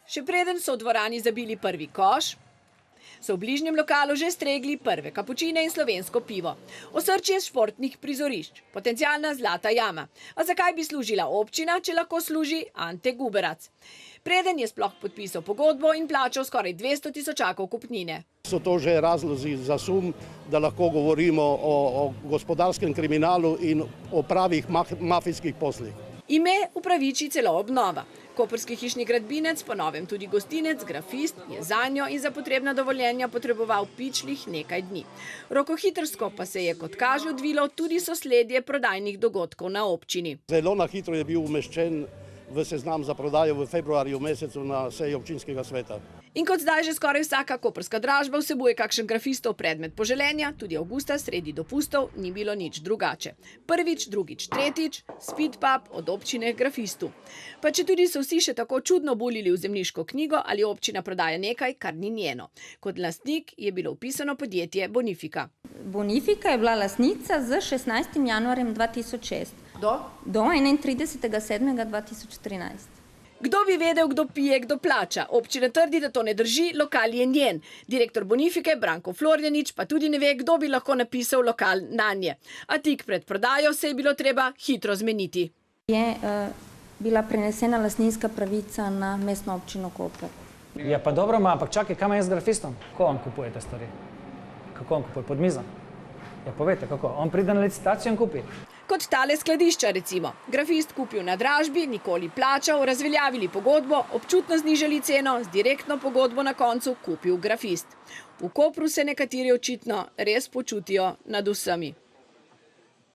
Še preden so v dvorani zabili prvi koš, so v bližnjem lokalu že stregli prve kapučine in slovensko pivo. Osrčje športnih prizorišč, potencialna zlata jama. A zakaj bi služila občina, če lahko služi Ante Guberac? Preden je sploh podpisal pogodbo in plačal skoraj 200 tisočakov kupnine. So to že razlozi za sum, da lahko govorimo o gospodarskem kriminalu in o pravih mafijskih poslih. Ime upraviči celo obnova. Koprski hišni gradbinec, po novem tudi gostinec, grafist, je zanjo in za potrebna dovoljenja potreboval pičlih nekaj dni. Rokohitrsko pa se je, kot kaže, odvilo tudi sosledje prodajnih dogodkov na občini. Zelo na hitro je bil umeščen v seznam za prodajo v februarju mesecu na seji občinskega sveta. In kot zdaj že skoraj vsaka koprska dražba vsebuje kakšen grafistov predmet poželenja, tudi avgusta sredi dopustov ni bilo nič drugače. Prvič, drugič, tretjič, speed pub od občine grafistu. Pa če tudi so vsi še tako čudno bulili v zemljiško knjigo, ali občina prodaja nekaj, kar ni njeno. Kot lastnik je bilo vpisano podjetje Bonifika. Bonifika je bila lastnica z 16. januarjem 2006. Do 31. 7. 2013. Kdo bi vedel, kdo pije, kdo plača? Občina trdi, da to ne drži, lokal je njen. Direktor Bonifike Branko Florjanič pa tudi ne ve, kdo bi lahko napisal lokal nanje. A tik pred prodajo se je bilo treba hitro zmeniti. Je bila prenesena lastninska pravica na mestno občino Koper. Ja pa dobro, ampak čakaj, kam je z grafistom? Kako on kupuje te stvari? Kako on kupuje? Pod mizo? Ja povejte, kako? On pride na licitacijo in kupi. Kot tale skladišča recimo. Grafist kupil na dražbi, nikoli plačal, razveljavili pogodbo, občutno znižali ceno, z direktno pogodbo na koncu kupil grafist. V Kopru se nekateri očitno res počutijo nad vsemi.